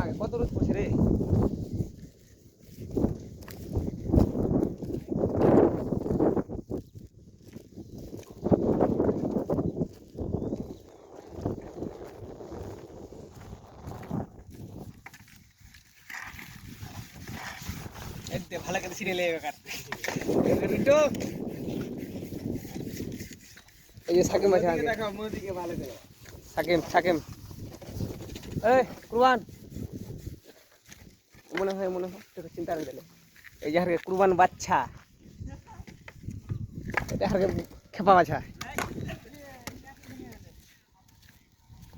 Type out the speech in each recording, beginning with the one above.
লাগে কত রোদ পড়ছে রে এতে ভালো করে সিরিয়াল এ কাট রিটো এই যে সাকিম আছে আগে দেখো মোদিকে ভালো করে সাকিম এই কুরবান মনে হয় তোকে চিন্তা করে দিলে এই যে হারকে কুরবান বাচ্চা এটা হারকে খেপা বাচ্চা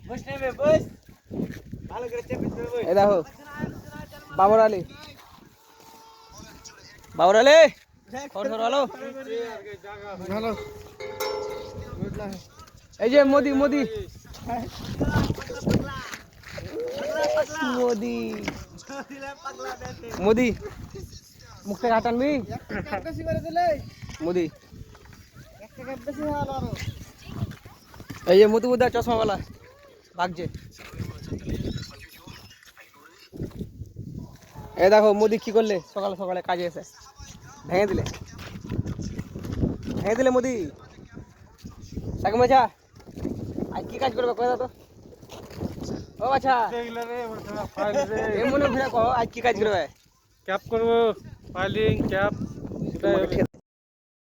বস নেবে বস ভালো করে চেপে বস এই দেখো বাবর আলী খবর ভালো ভালো এই যে মোদি মোদি মুখ থেকে হাত আনবি মোদি এই যে মুদা চশমাওয়ালা ভাগছে এই দেখো মোদি কি করলে সকালে সকালে কাজে এসে ভেঙে দিলে মোদি সাকিম আচ্ছা আজ কি কাজ করবে কয়ে দাও তো ও আচ্ছা মনে ভিড়ে কো আজ কি কাজ করবে ক্যাপ করব ফাইলিং ক্যাপ